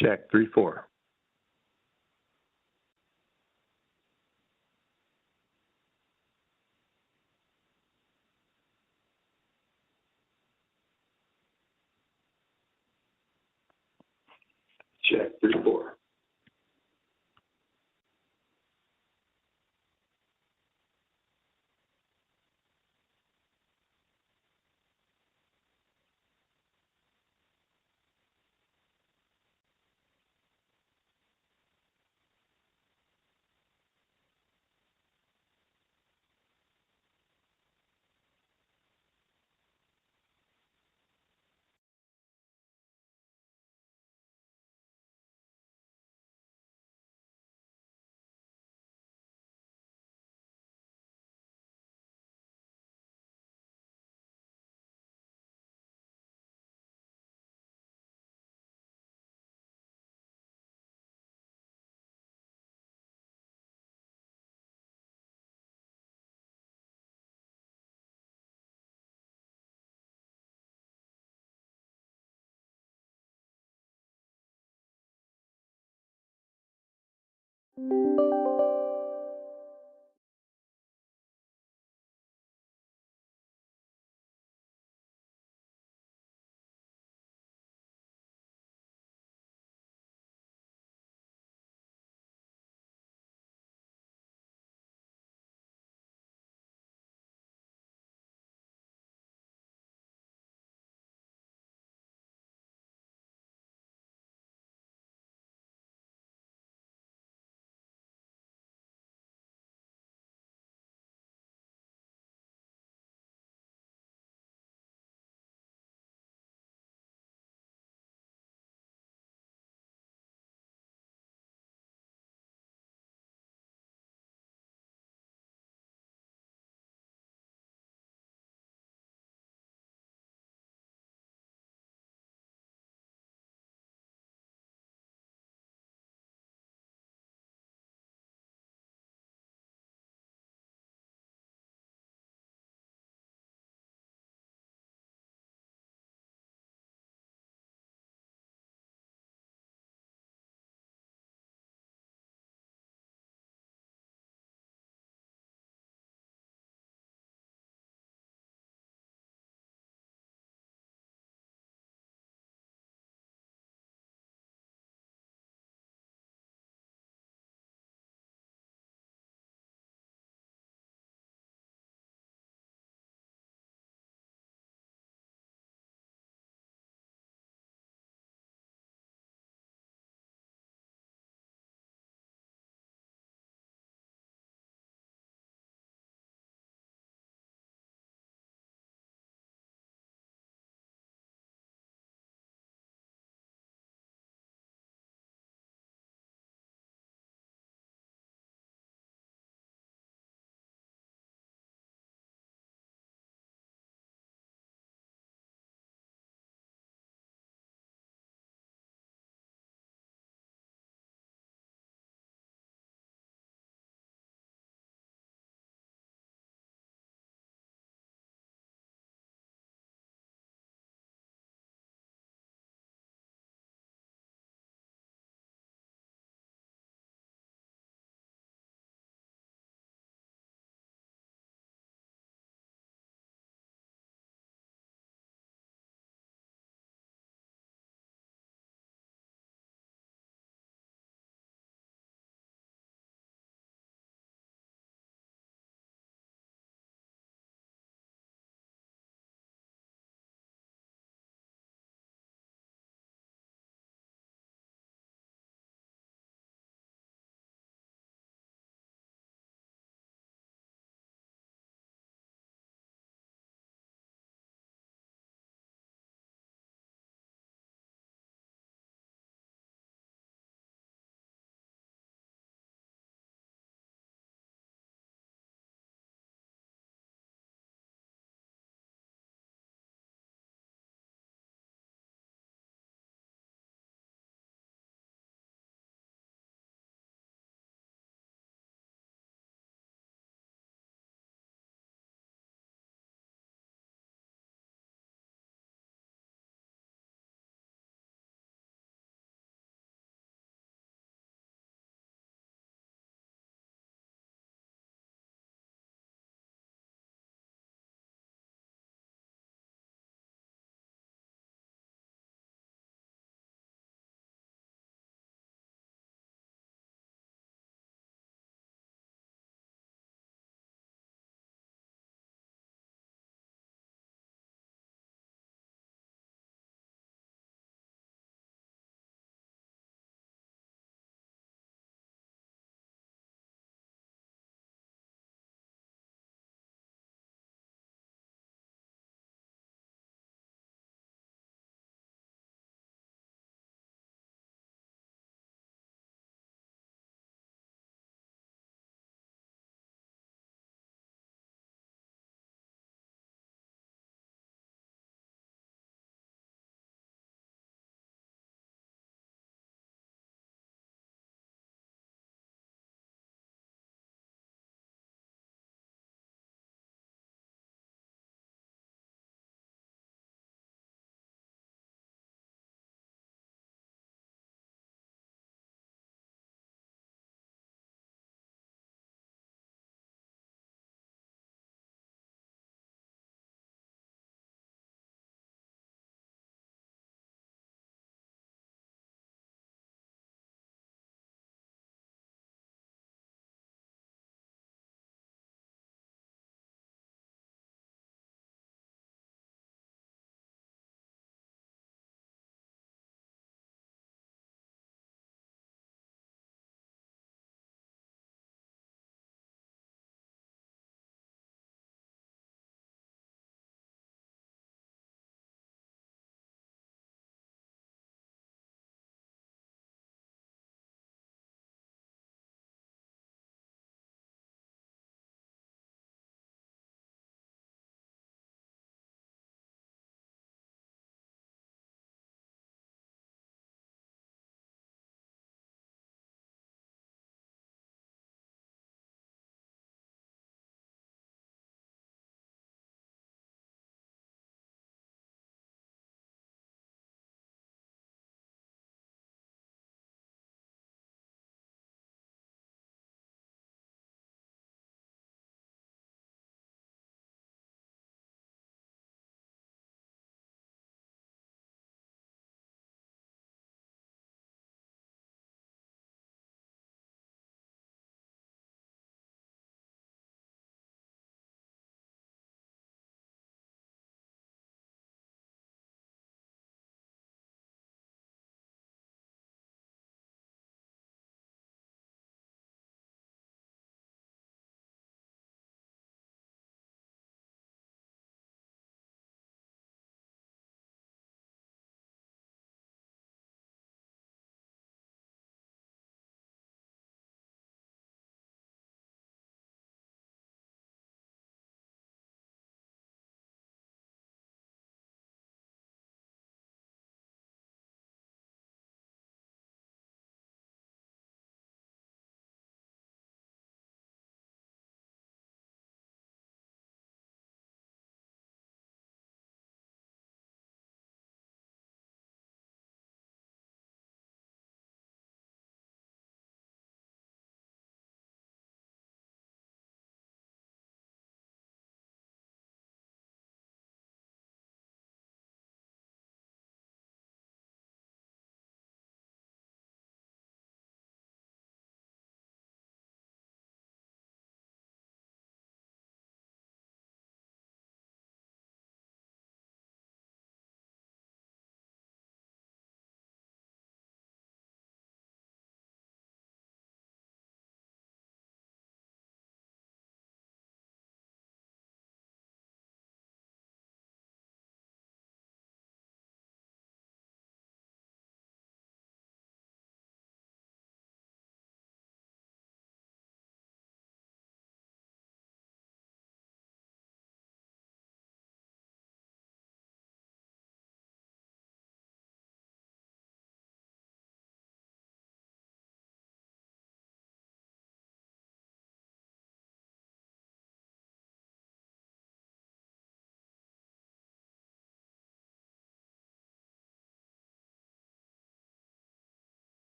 Check 3-4. Check 3-4.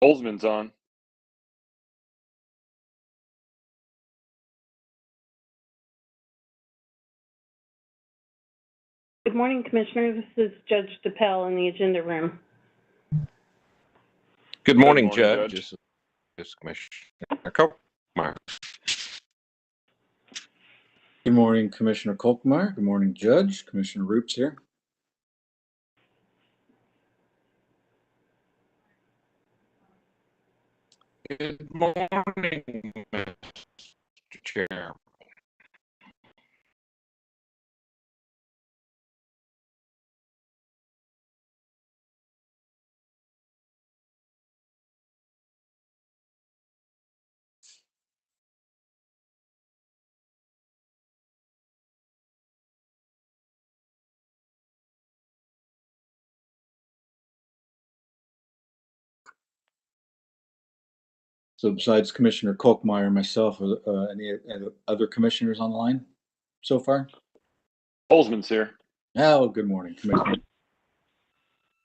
Olsman's on. Good morning, Commissioner. This is Judge DePel in the agenda room. Good morning, morning, Judge. Judge. This is Commissioner Kochmeyer. Good morning, Commissioner Kochmeyer. Good morning, Judge. Commissioner Roops here. Good morning, Mr. Chair. So besides Commissioner Kochmeyer and myself, any other commissioners online so far? Olsman's here. Oh, good morning, Commissioner.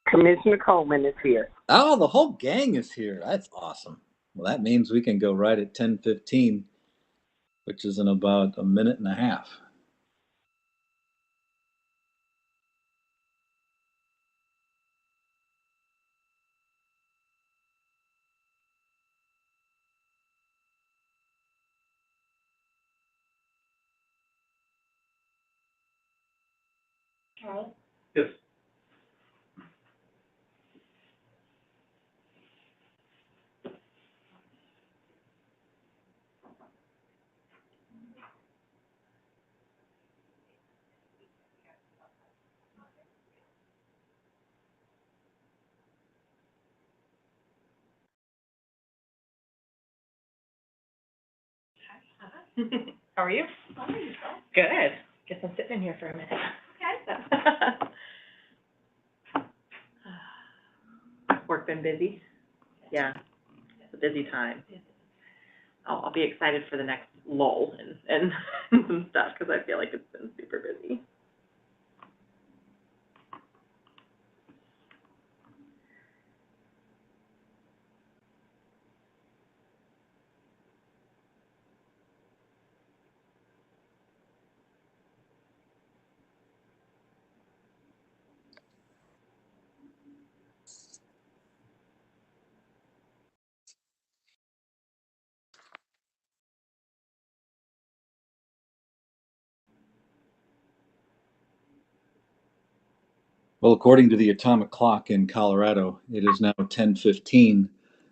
Commissioner Coleman is here. Oh, the whole gang is here. That's awesome. Well, that means we can go right at 10:15, which is in about a minute and a half. Charles? Yes. How are you? Good. Guess I'm sitting in here for a minute. Okay. Work been busy? Yeah, it's a busy time. I'll be excited for the next lull and some stuff, because I feel like it's been super busy. Well, according to the atomic clock in Colorado, it is now 10:15.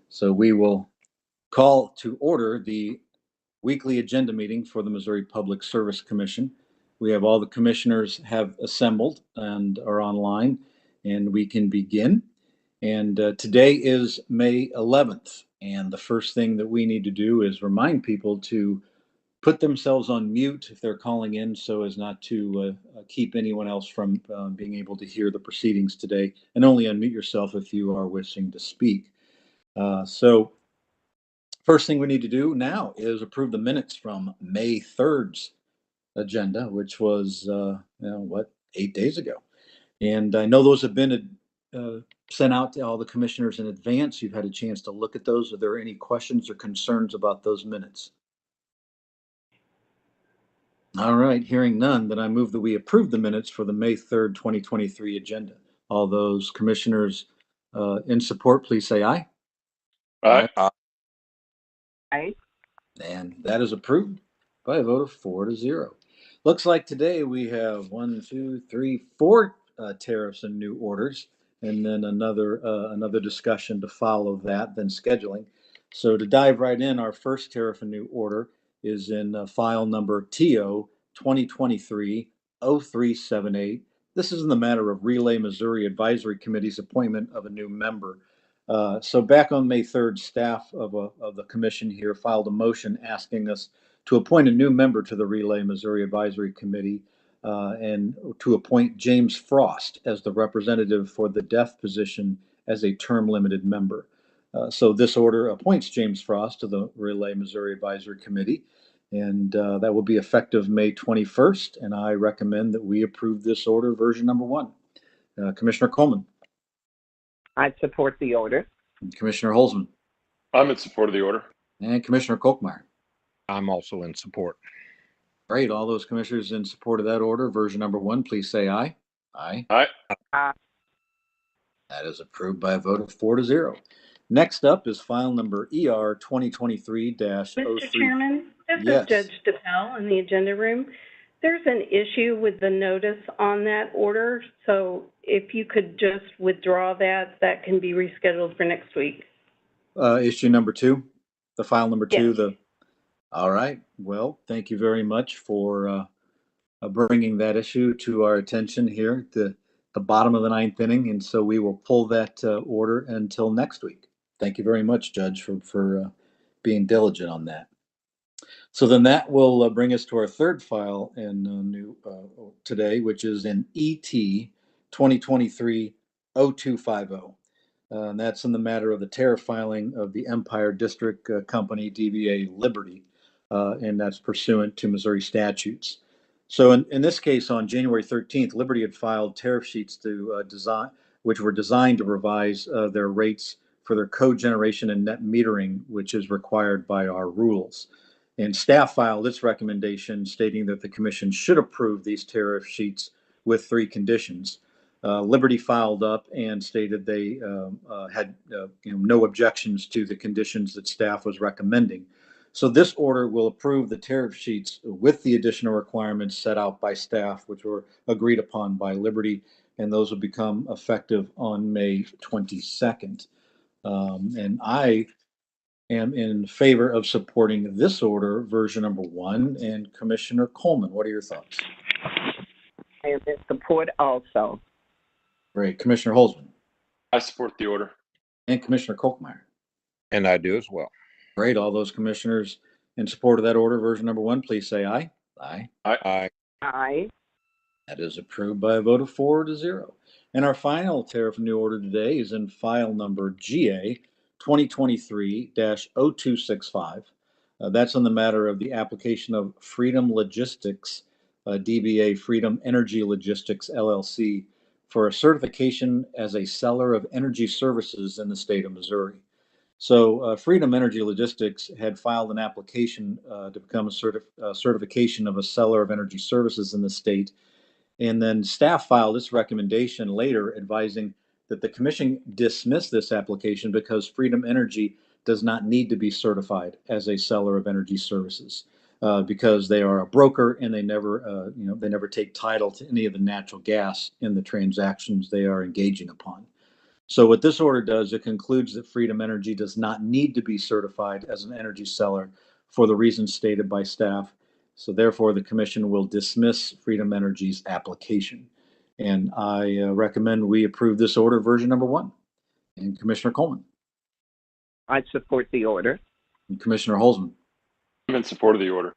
So we will call to order the weekly agenda meeting for the Missouri Public Service Commission. We have all the commissioners have assembled and are online, and we can begin. And today is May 11th. And the first thing that we need to do is remind people to put themselves on mute if they're calling in, so as not to keep anyone else from being able to hear the proceedings today, and only unmute yourself if you are wishing to speak. So first thing we need to do now is approve the minutes from May 3rd's agenda, which was, 8 days ago. And I know those have been sent out to all the commissioners in advance. You've had a chance to look at those. Are there any questions or concerns about those minutes? All right, hearing none, then I move that we approve the minutes for the May 3rd, 2023 agenda. All those commissioners in support, please say aye. Aye. Aye. And that is approved by a vote of 4-0. Looks like today we have 4 tariffs and new orders, and then another discussion to follow that, then scheduling. So to dive right in, our first tariff and new order is in file number TO 2023-0378. This is in the matter of Relay Missouri Advisory Committee's appointment of a new member. So back on May 3rd, staff of the commission here filed a motion asking us to appoint a new member to the Relay Missouri Advisory Committee and to appoint James Frost as the representative for the deaf position as a term limited member. So this order appoints James Frost to the Relay Missouri Advisory Committee, and that will be effective May 21st. And I recommend that we approve this order, version number 1. Commissioner Coleman. I support the order. Commissioner Holzman, I'm in support of the order. and Commissioner Kolkmeyer. I'm also in support. Great. All those commissioners in support of that order, version number 1, please say aye. Aye. Aye. Aye. That is approved by a vote of 4-0. Next up is file number ER 2023-03. Mr. Chairman, this Yes. is Judge DePel in the agenda room. There's an issue with the notice on that order, so if you could just withdraw that, that can be rescheduled for next week. Issue number 2, the file number 2, Yes. all right. Well, thank you very much for bringing that issue to our attention here at the bottom of the 9th inning. And so we will pull that order until next week. Thank you very much, Judge, for being diligent on that. So then that will bring us to our third file in new today, which is in ET 2023-0250. And that's in the matter of the tariff filing of the Empire District Company, DBA Liberty, and that's pursuant to Missouri statutes. So in this case, on January 13th, Liberty had filed tariff sheets to which were designed to revise their rates for their cogeneration and net metering, which is required by our rules. And staff filed its recommendation stating that the commission should approve these tariff sheets with 3 conditions. Liberty filed up and stated they had no objections to the conditions that staff was recommending. So this order will approve the tariff sheets with the additional requirements set out by staff, which were agreed upon by Liberty, and those will become effective on May 22nd. And I am in favor of supporting this order, version number 1. And Commissioner Coleman, what are your thoughts? I am in support also. Great. Commissioner Holzman I support the order. and Commissioner Kolkmeyer. And I do as well. Great. All those commissioners in support of that order, version number 1, please say aye. Aye. Aye. Aye. That is approved by a vote of 4-0. And our final tariff new order today is in file number GA 2023-0265. That's on the matter of the application of Freedom Logistics, DBA Freedom Energy Logistics, LLC, for a certification as a seller of energy services in the state of Missouri. So Freedom Energy Logistics had filed an application to become a certification of a seller of energy services in the state. And then staff filed its recommendation later advising that the commission dismiss this application because Freedom Energy does not need to be certified as a seller of energy services because they are a broker and they never, they never take title to any of the natural gas in the transactions they are engaging upon. So what this order does, it concludes that Freedom Energy does not need to be certified as an energy seller for the reasons stated by staff. So therefore, the commission will dismiss Freedom Energy's application. And I recommend we approve this order, version number 1. And Commissioner Coleman I support the order. and Commissioner Holzman I'm in support of the order.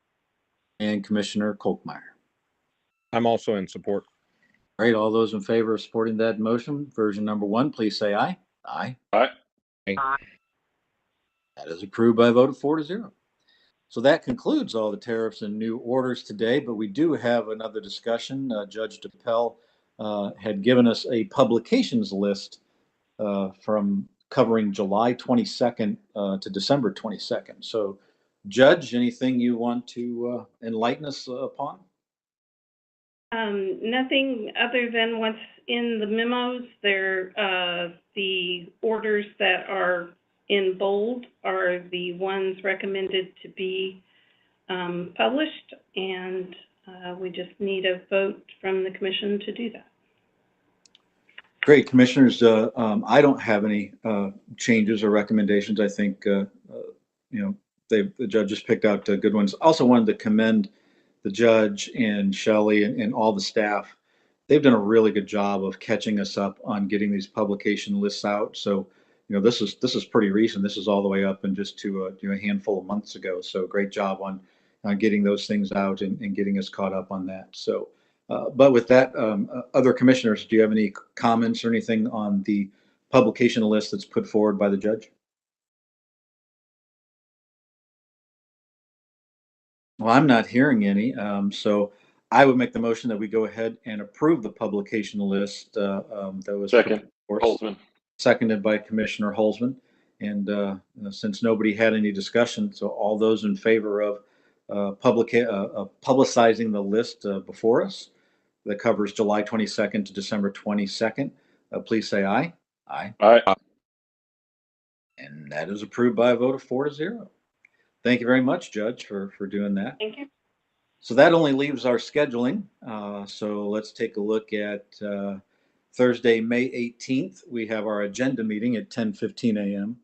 and Commissioner Kolkmeyer. I'm also in support. All right, all those in favor of supporting that motion, version number 1, please say aye. Aye. Aye. Aye. That is approved by a vote of 4-0. So that concludes all the tariffs and new orders today, but we do have another discussion. Judge DePel had given us a publications list from covering July 22nd to December 22nd. So Judge, anything you want to enlighten us upon? Nothing other than what's in the memos. The orders that are in bold are the ones recommended to be published, and we just need a vote from the commission to do that. Great, commissioners. I don't have any changes or recommendations. I think the judges picked out good ones. Also wanted to commend the judge and Shelley and all the staff. They've done a really good job of catching us up on getting these publication lists out. So, this is pretty recent. This is all the way up and just to a handful of months ago. So great job on getting those things out and getting us caught up on that. So, but with that, other commissioners, do you have any comments or anything on the publication list that's put forward by the judge? Well, I'm not hearing any. So I would make the motion that we go ahead and approve the publication list that was Second. put forth. Holzman. Seconded by Commissioner Holzman. And since nobody had any discussion, so all those in favor of publicizing the list before us that covers July 22nd to December 22nd, please say aye. Aye. Aye. And that is approved by a vote of 4-0. Thank you very much, Judge, for doing that. Thank you. So that only leaves our scheduling. So let's take a look at Thursday, May 18th. We have our agenda meeting at 10:15 a.m.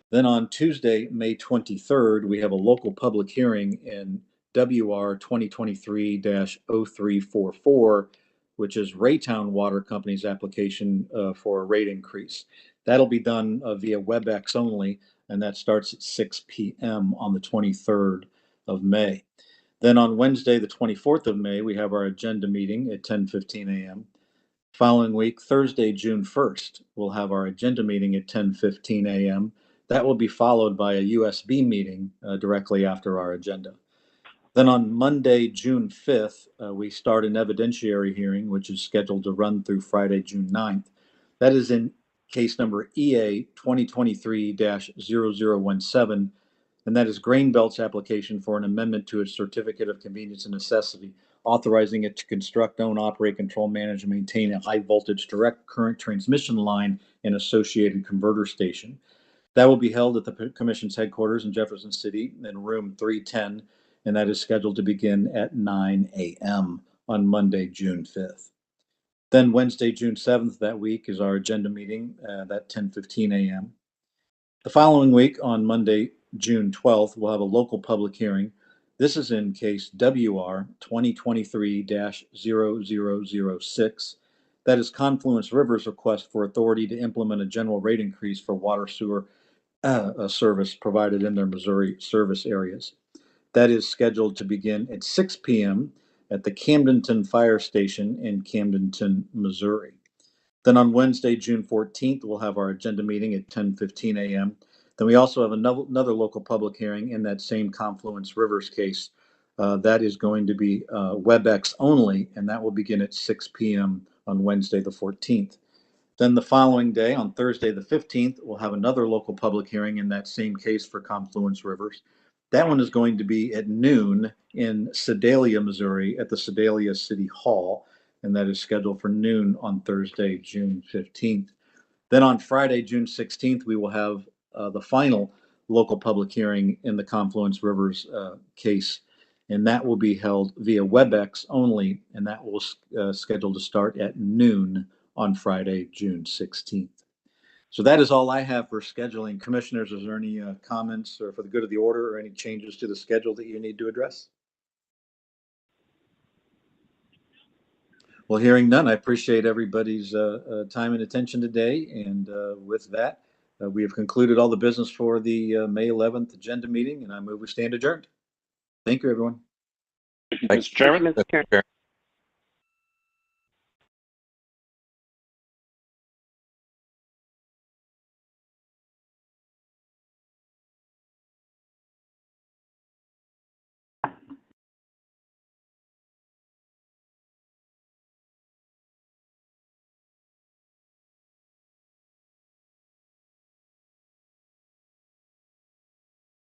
Then on Tuesday, May 23rd, we have a local public hearing in WR 2023-0344, which is Raytown Water Company's application for a rate increase. That'll be done via WebEx only, and that starts at 6 p.m. on the 23rd of May. Then on Wednesday, the 24th of May, we have our agenda meeting at 10:15 a.m. Following week, Thursday, June 1st, we'll have our agenda meeting at 10:15 a.m. That will be followed by a USB meeting directly after our agenda. Then on Monday, June 5th, we start an evidentiary hearing, which is scheduled to run through Friday, June 9th. That is in case number EA 2023-0017, and that is Grain Belt's application for an amendment to its certificate of convenience and necessity, authorizing it to construct, own, operate, control, manage, and maintain a high voltage direct current transmission line and associated converter station. That will be held at the Commission's headquarters in Jefferson City in room 310, and that is scheduled to begin at 9 a.m. on Monday, June 5th. Then Wednesday, June 7th that week is our agenda meeting at 10:15 a.m. The following week on Monday, June 12th, we'll have a local public hearing. This is in case WR 2023-0006. That is Confluence River's request for authority to implement a general rate increase for water sewer service provided in their Missouri service areas. That is scheduled to begin at 6 p.m. at the Camdenton Fire Station in Camdenton, Missouri. Then on Wednesday, June 14th, we'll have our agenda meeting at 10:15 a.m. Then we also have another local public hearing in that same Confluence Rivers case. That is going to be WebEx only, and that will begin at 6 p.m. on Wednesday, the 14th. Then the following day, on Thursday, the 15th, we'll have another local public hearing in that same case for Confluence Rivers. That one is going to be at noon in Sedalia, Missouri, at the Sedalia City Hall, and that is scheduled for noon on Thursday, June 15th. Then on Friday, June 16th, we will have the final local public hearing in the Confluence Rivers case, and that will be held via WebEx only, and that will scheduled to start at noon on Friday, June 16th. So that is all I have for scheduling. Commissioners, is there any comments or for the good of the order or any changes to the schedule that you need to address? Well, hearing none, I appreciate everybody's time and attention today. And with that, we have concluded all the business for the May 11th agenda meeting, and I move we stand adjourned. Thank you, everyone. Thank you, Mr. Chairman. Mr. Chairman.